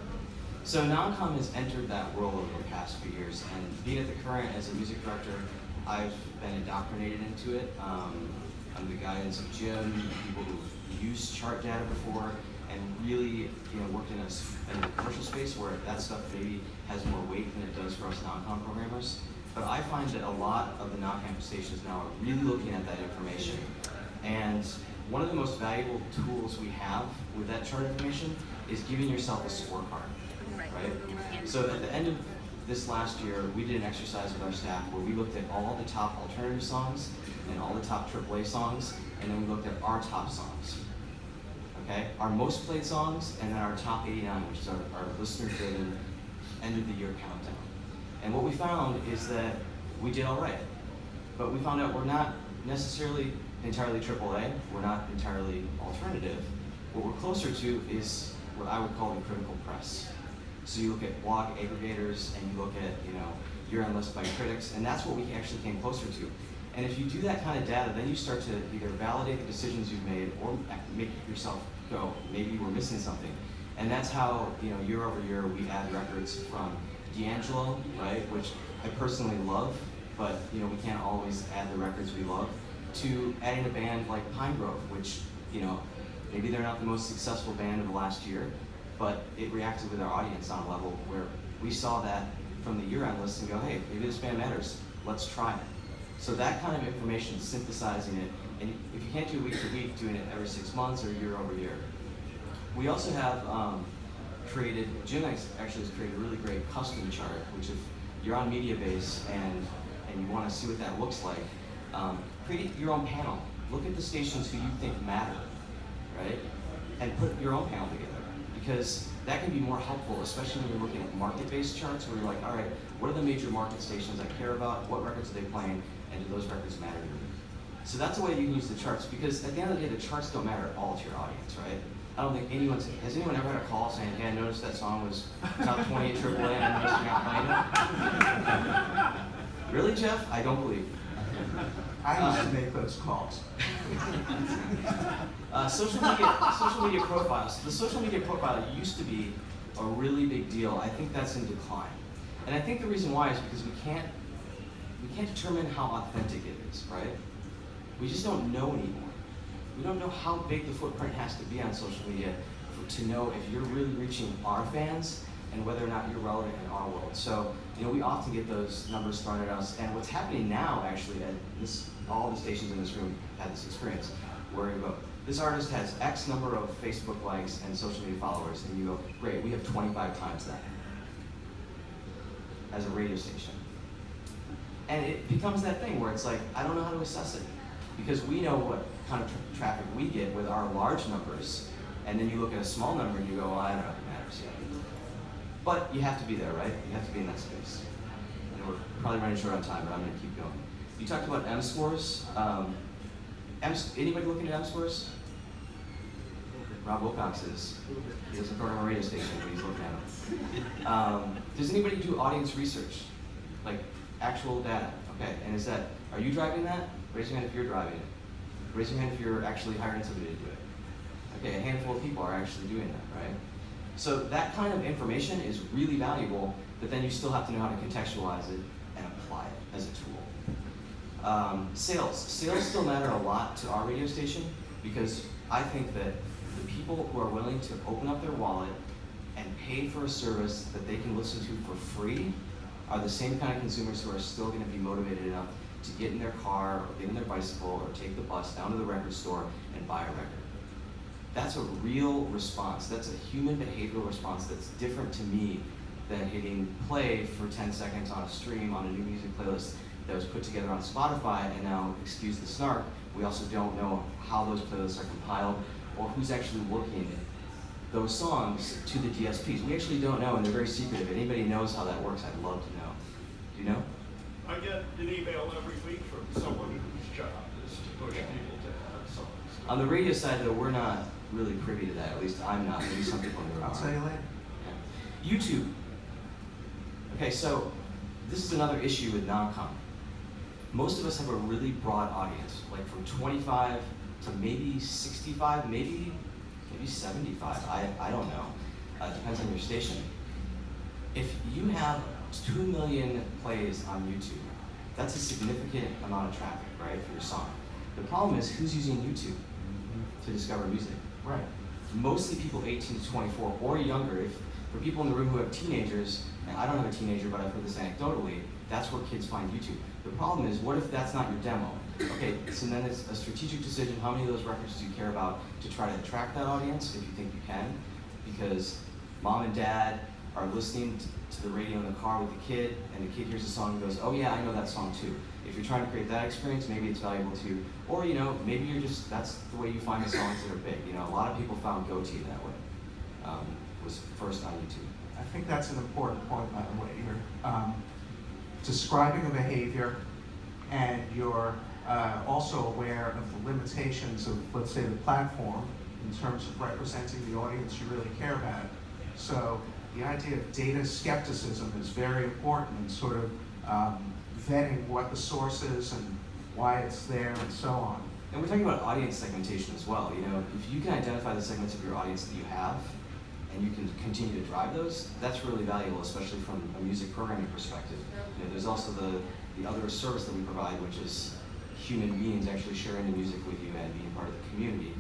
So Non-Comm has entered that world over the past few years, and being at the Current as a music director, I've been indoctrinated into it. Under the guidance of Jim, people who've used chart data before, and really worked in a commercial space where that stuff maybe has more weight than it does for us Non-Comm programmers. But I find that a lot of the non-campus stations now are really looking at that information. And one of the most valuable tools we have with that chart information is giving yourself a scorecard, right? So at the end of this last year, we did an exercise with our staff where we looked at all the top alternative songs and all the top AAA songs, and then we looked at our top songs, okay? Our most played songs, and then our top 89, which is our listener-driven end-of-the-year countdown. And what we found is that we did all right, but we found out we're not necessarily entirely AAA, we're not entirely alternative. What we're closer to is what I would call the critical press. So you look at blog aggregators and you look at year-end lists by critics, and that's what we actually came closer to. And if you do that kind of data, then you start to either validate the decisions you've made or make yourself go, maybe we're missing something. And that's how year over year we add records from D'Angelo, right, which I personally love, but we can't always add the records we love, to adding a band like Pine Grove, which, maybe they're not the most successful band of the last year, but it reacted with our audience on a level where we saw that from the year-end list and go, hey, maybe this band matters, let's try it. So that kind of information, synthesizing it, and if you can't do it week to week, doing it every 6 months or year over year. We also have Jim actually has created a really great custom chart, which if you're on Mediabase and you want to see what that looks like, create your own panel. Look at the stations who you think matter, right? And put your own panel together, because that can be more helpful, especially when you're looking at market-based charts, where you're like, all right, what are the major market stations I care about? What records are they playing? And do those records matter to me? So that's a way you can use the charts, because at the end of the day, the charts don't matter at all to your audience, right? I don't think has anyone ever had a call saying, hey, I noticed that song was top 20 at AAA and I noticed you're not playing it? Really, Jeff? I don't believe. I used to make those calls. Social media profiles. The social media profile used to be a really big deal. I think that's in decline. And I think the reason why is because we can't determine how authentic it is, right? We just don't know anymore. We don't know how big the footprint has to be on social media to know if you're really reaching our fans and whether or not you're relevant in our world. So, we often get those numbers thrown at us. And what's happening now, actually, all the stations in this room had this experience, where you go, this artist has X number of Facebook likes and social media followers, and you go, great, we have 25 times that as a radio station. And it becomes that thing where it's like, I don't know how to assess it. Because we know what kind of traffic we get with our large numbers, and then you look at a small number and you go, well, I don't know if it matters yet. But you have to be there, right? You have to be in that space. And we're probably running short on time, but I'm gonna keep going. You talked about M-scores. Anybody looking at M-scores? Rob Wilcox is. He doesn't program a radio station, but he's looking at them. Does anybody do audience research? Like actual data? Okay, and are you driving that? Raise your hand if you're driving it. Raise your hand if you're actually hiring somebody to do it. Okay, a handful of people are actually doing that, right? So that kind of information is really valuable, but then you still have to know how to contextualize it and apply it as a tool. Sales still matter a lot to our radio station, because I think that the people who are willing to open up their wallet and pay for a service that they can listen to for free are the same kind of consumers who are still going to be motivated enough to get in their car or get in their bicycle or take the bus down to the record store and buy a record. That's a real response. That's a human behavioral response that's different to me than hitting play for 10 seconds on a stream on a new music playlist that was put together on Spotify, and now, excuse the snark, we also don't know how those playlists are compiled or who's actually working those songs to the DSPs. We actually don't know, and they're very secretive. If anybody knows how that works, I'd love to know. Do you know? I get an email every week from someone whose job is to push people to add songs. On the radio side, though, we're not really privy to that. At least I'm not. Maybe some people in the room I'll are. tell you later. Okay. YouTube. Okay, so this is another issue with Non-Comm. Most of us have a really broad audience, like from 25 to maybe 65, maybe 75. I don't know. Depends on your station. If you have 2 million plays on YouTube, that's a significant amount of traffic, right, for your song. The problem is, who's using YouTube to discover music? Right. Mostly people 18 to 24 or younger. For people in the room who have teenagers, and I don't have a teenager, but I've heard this anecdotally, that's where kids find YouTube. The problem is, what if that's not your demo? Okay, so then it's a strategic decision. How many of those records do you care about to try to attract that audience, if you think you can? Because mom and dad are listening to the radio in the car with the kid, and the kid hears a song and goes, oh yeah, I know that song too. If you're trying to create that experience, maybe it's valuable too. Or, maybe you're just, that's the way you find the songs that are big. A lot of people found Goatee that way. Was first on YouTube. I think that's an important point, by the way. You're describing a behavior, and you're also aware of the limitations of, let's say, the platform in terms of representing the audience you really care about. So the idea of data skepticism is very important in sort of vetting what the source is and why it's there and so on. And we're talking about audience segmentation as well. If you can identify the segments of your audience that you have, and you can continue to drive those, that's really valuable, especially from a music programming perspective. There's also the other service that we provide, which is human beings actually sharing the music with you and being part of the community.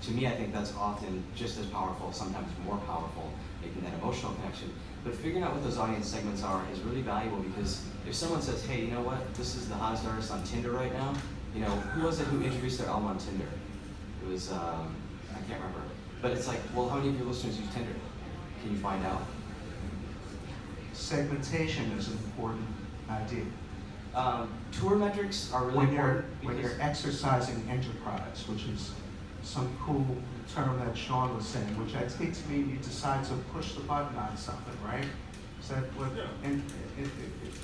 To me, I think that's often just as powerful, sometimes more powerful, making that emotional connection. But figuring out what those audience segments are is really valuable, because if someone says, hey, you know what, this is the hottest artist on Tinder right now, who was it who introduced their album on Tinder? It was, I can't remember. But it's like, well, how many of your listeners use Tinder? Can you find out? Segmentation is an important idea. Tour metrics are really When important. you're exercising enterprise, which is some cool term that Sean was saying, which I take to mean you decide to push the button on something, right? Is that what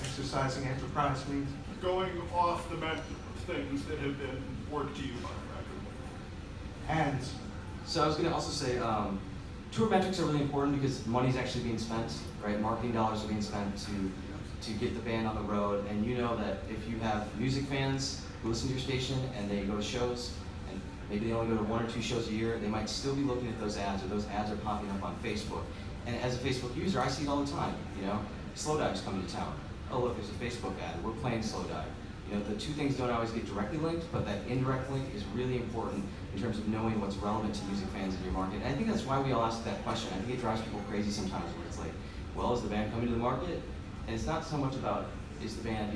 exercising enterprise means? Going off the menu of things that have been worked to you by the record. And so I was going to also say, tour metrics are really important because money's actually being spent, right? Marketing dollars are being spent to get the band on the road. And you know that if you have music fans who listen to your station and they go to shows, and maybe they only go to 1 or 2 shows a year, they might still be looking at those ads, or those ads are popping up on Facebook. And as a Facebook user, I see it all the time. Slow Dive's coming to town. Oh look, there's a Facebook ad. We're playing Slow Dive. The two things don't always get directly linked, but that indirect link is really important in terms of knowing what's relevant to music fans in your market. And I think that's why we all ask that question. I think it drives people crazy sometimes, where it's like, well, is the band coming to the market? And it's not so much about, is the band,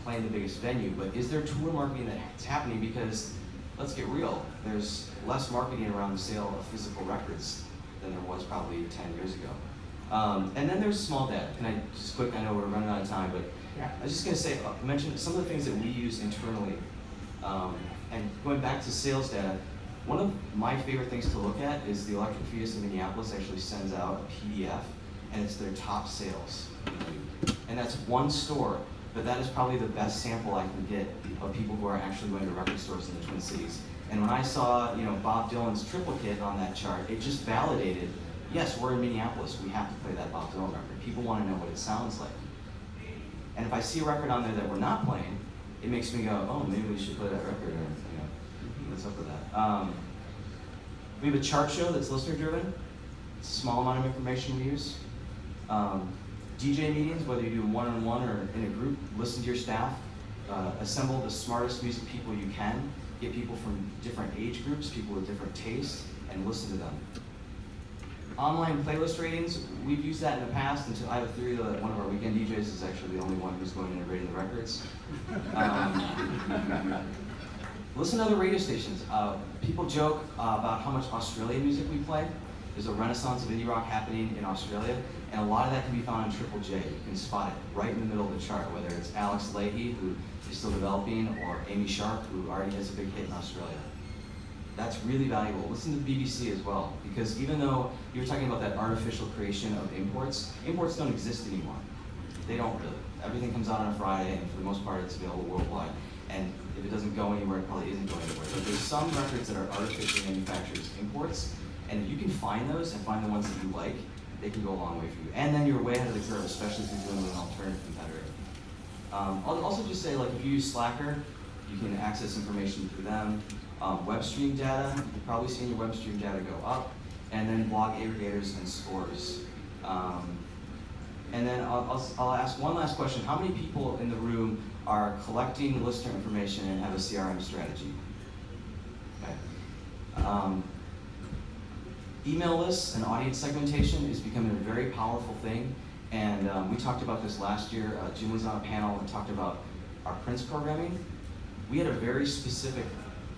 playing the biggest venue, but is there tour marketing that's happening? Because let's get real, there's less marketing around the sale of physical records than there was probably 10 years ago. And then there's small data. Can I just quick, I know we're running out of time, but Yeah. I was just going to say, mention some of the things that we use internally. And going back to sales data, one of my favorite things to look at is the Electric Fetus in Minneapolis actually sends out a PDF, and it's their top sales. And that's one store, but that is probably the best sample I can get of people who are actually going to record stores in the Twin Cities. And when I saw, Bob Dylan's triplicate on that chart, it just validated, yes, we're in Minneapolis, we have to play that Bob Dylan record. People want to know what it sounds like. And if I see a record on there that we're not playing, it makes me go, oh, maybe we should play that record, or, what's up with that? We have a chart show that's listener driven. It's a small amount of information we use. DJ meetings, whether you do one-on-one or in a group, listen to your staff, assemble the smartest music people you can, get people from different age groups, people with different tastes, and listen to them. Online playlist ratings, we've used that in the past until I have a theory that one of our weekend DJs is actually the only one who's going and rating the records. Listen to other radio stations. People joke about how much Australian music we play. There's a renaissance of indie rock happening in Australia, and a lot of that can be found on Triple J. You can spot it right in the middle of the chart, whether it's Alex Leahy, who is still developing, or Amy Sharp, who already has a big hit in Australia. That's really valuable. Listen to BBC as well, because even though you were talking about that artificial creation of imports don't exist anymore. They don't really. Everything comes out on a Friday, and for the most part, it's available worldwide. And if it doesn't go anywhere, it probably isn't going anywhere. But there's some records that are artificially manufactured as imports, and if you can find those and find the ones that you like, they can go a long way for you. And then you're way ahead of the curve, especially if you're dealing with an alternative competitor. I'll also just say, like, if you use Slacker, you can access information through them. Web stream data, you've probably seen your web stream data go up, and then blog aggregators and scores. And then I'll ask one last question. How many people in the room are collecting listener information and have a CRM strategy? Okay. Email lists and audience segmentation is becoming a very powerful thing, and we talked about this last year. Jim was on a panel and talked about our Prince programming. We had a very specific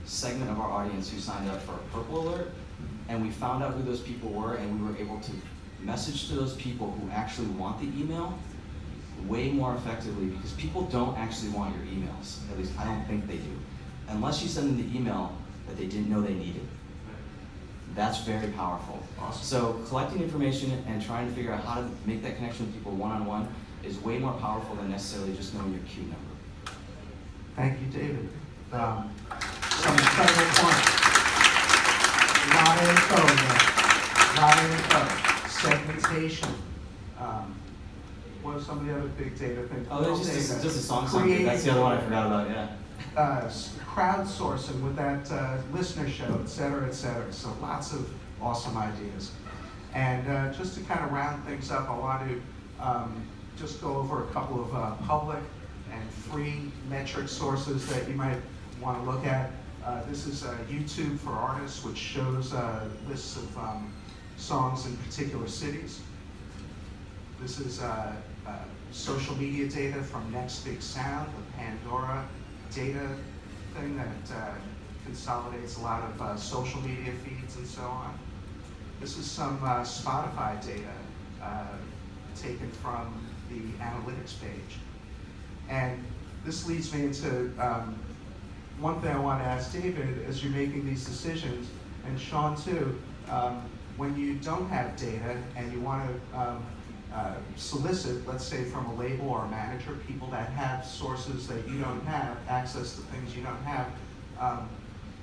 segment of our audience who signed up for a Purple Alert, and we found out who those people were, and we were able to message to those people who actually want the email way more effectively, because people don't actually want your emails. At least I don't think they do. Unless you send them the email that they didn't know they needed. That's very powerful. Awesome. So collecting information and trying to figure out how to make that connection with people one-on-one is way more powerful than necessarily just knowing your queue number. Thank you, David. Some incredible points. A lot of info. Segmentation. What are some of the other big data things? Oh, there's just a song summary. That's the other one I forgot about, yeah. Crowdsourcing with that listener show, et cetera, et cetera. So lots of awesome ideas. And just to kind of round things up, I want to just go over a couple of public and free metric sources that you might want to look at. This is YouTube for Artists, which shows lists of songs in particular cities. This is social media data from Next Big Sound, the Pandora data thing that consolidates a lot of social media feeds and so on. This is some Spotify data taken from the analytics page. And this leads me into one thing I want to ask David as you're making these decisions, and Sean too, when you don't have data and you want to solicit, let's say from a label or a manager, people that have sources that you don't have, access to things you don't have,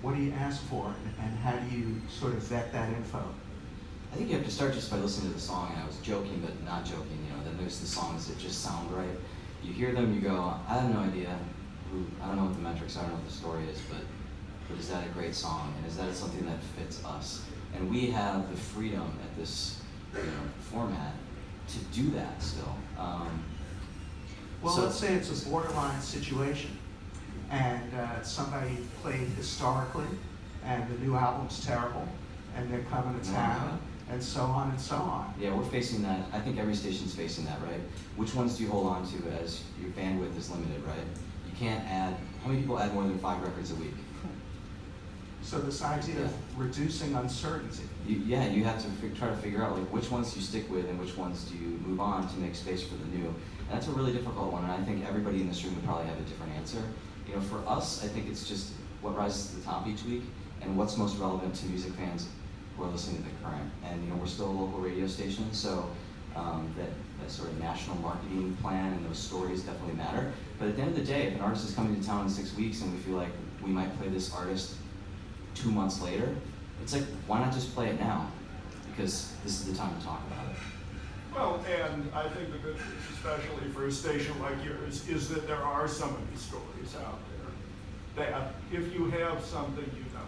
what do you ask for, and how do you sort of vet that info? I think you have to start just by listening to the song, and I was joking but not joking, then there's the songs that just sound right. You hear them, you go, I have no idea, I don't know what the metrics are, I don't know what the story is, but is that a great song, and is that something that fits us? And we have the freedom at this format to do that still. Well, let's say it's a borderline situation, and somebody played historically, and the new album's terrible, and they're coming to town, and so on and so on. Yeah, we're facing that. I think every station's facing that, right? Which ones do you hold on to as your bandwidth is limited, right? You can't add, how many people add more than 5 records a week? So this idea of reducing uncertainty. Yeah, you have to try to figure out like which ones you stick with and which ones do you move on to make space for the new. And that's a really difficult one, and I think everybody in this room would probably have a different answer. You know, for us, I think it's just what rises to the top each week and what's most relevant to music fans who are listening to the current. And you know, we're still a local radio station, so that sort of national marketing plan and those stories definitely matter. But at the end of the day, if an artist is coming to town in 6 weeks and we feel like we might play this artist 2 months later, it's like, why not just play it now? Because this is the time to talk about it. Well, and I think the good news, especially for a station like yours, is that there are so many stories out there that if you have something, you know.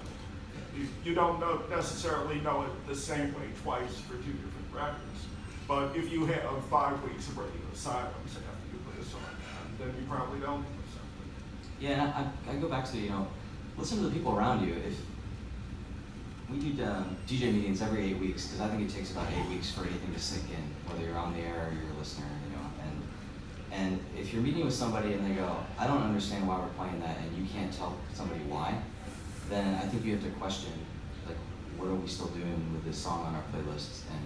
You don't necessarily know it the same way twice for 2 different records. But if you have 5 weeks of radio silence after you put a song down, then you probably don't know something. Yeah, I go back to, you know, listen to the people around you. If we do DJ meetings every 8 weeks, because I think it takes about 8 weeks for anything to sink in, whether you're on the air or you're a listener, you know. And if you're meeting with somebody and they go, I don't understand why we're playing that, and you can't tell somebody why, then I think you have to question, like, what are we still doing with this song on our playlists? And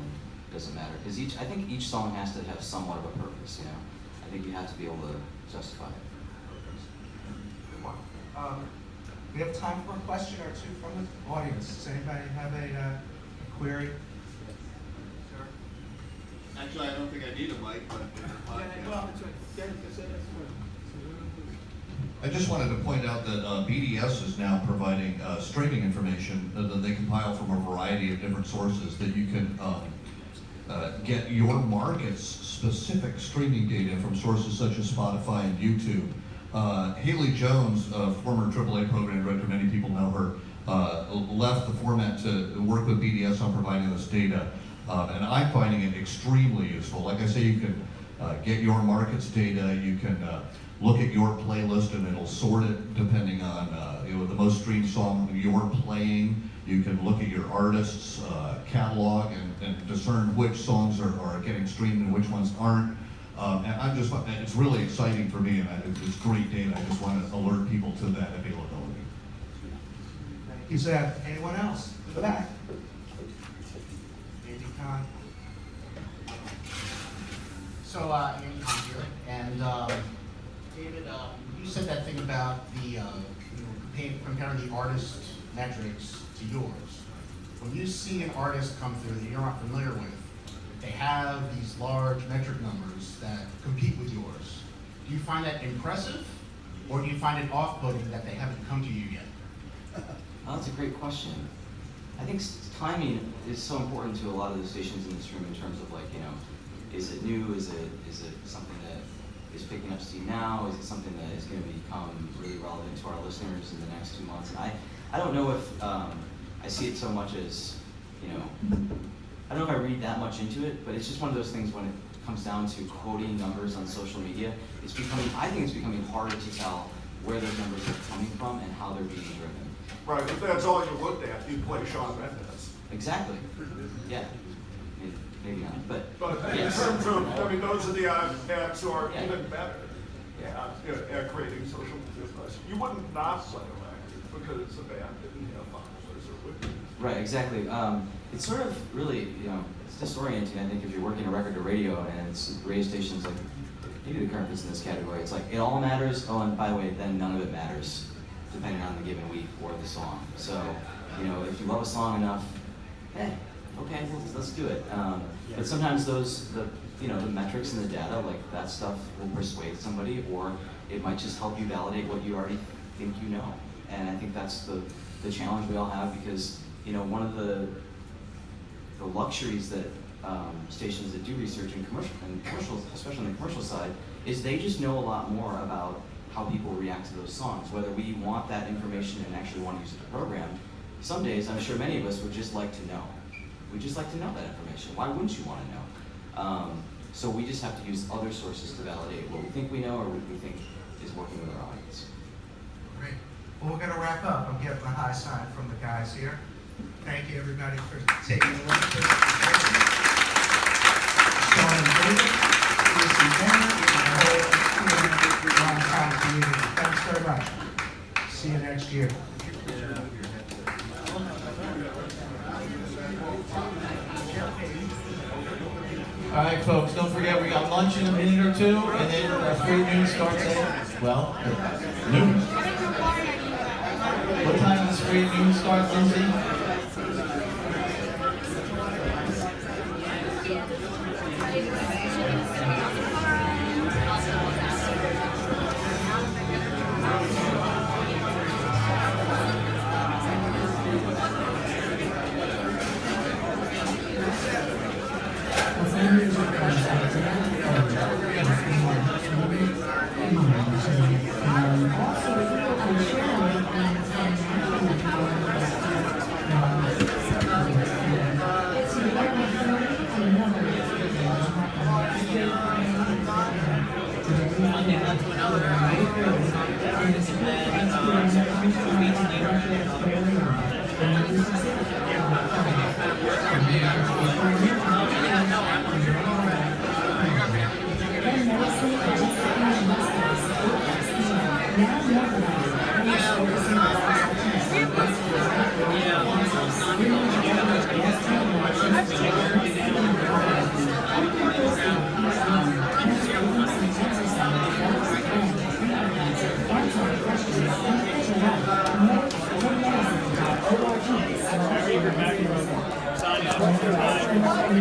it doesn't matter, because I think each song has to have somewhat of a purpose, you know. I think you have to be able to justify it. We have time for a question or two from the audience. Does anybody have a query? Sir? Actually, I don't think I need a mic, but I just wanted to point out that BDS is now providing streaming information that they compile from a variety of different sources that you can get your market's specific streaming data from sources such as Spotify and YouTube. Haley Jones, former AAA program director, many people know her, left the format to work with BDS on providing this data, and I'm finding it extremely useful. Like I say, you can get your market's data, you can look at your playlist and it'll sort it depending on the most streamed song you're playing. You can look at your artist's catalog and discern which songs are getting streamed and which ones aren't. And it's really exciting for me, and it's great data. I just want to alert people to that availability. Is that anyone else? In the back. Andy Kahn. So, Andy Kahn here, and David, you said that thing about the comparing the artist metrics to yours. When you see an artist come through that you're not familiar with, they have these large metric numbers that compete with yours. Do you find that impressive, or do you find it off-putting that they haven't come to you yet? Oh, that's a great question. I think timing is so important to a lot of the stations in this room in terms of, like, you know, is it new? Is it something that is picking up steam now? Is it something that is going to become really relevant to our listeners in the next 2 months? And I don't know if I see it so much as, you know, I don't know if I read that much into it, but it's just one of those things when it comes down to quoting numbers on social media, I think it's becoming harder to tell where those numbers are coming from and how they're being driven. Right, if that's all you looked at, you'd play Shawn Mendes. Exactly. Yeah. Maybe not, but in yes. terms of, I mean, those are the acts who are Yeah. even better at creating social media buzz. You wouldn't not play a record because the band didn't have followers or would. Right, exactly. It's sort of really, you know, it's disorienting, I think, if you're working a record or radio and it's radio stations like, maybe the current fits in this category. It's like, it all matters, oh, and by the way, then none of it matters, depending on the given week or the song. So, you know, if you love a song enough, hey, okay, let's do it. But sometimes the metrics and the data, like that stuff will persuade somebody, or it might just help you validate what you already think you know. And I think that's the challenge we all have, because, you know, one of the luxuries that stations that do research and commercials, especially on the commercial side, is they just know a lot more about how people react to those songs, whether we want that information and actually want to use it to program. Some days, I'm sure many of us would just like to know. We just like to know that information. Why wouldn't you want to know? So we just have to use other sources to validate what we think we know or what we think is working with our audience. Great. Well, we're going to wrap up. I'm getting the high sign from the guys here. Thank you, everybody, for taking a look at this. Sean and David, Lucy Banner, and the whole long-time community. Thanks very much. See you next year. All right, folks, don't forget we got lunch in a minute or two, and then free noon starts at, well, noon. What time does free noon start, Lindsay?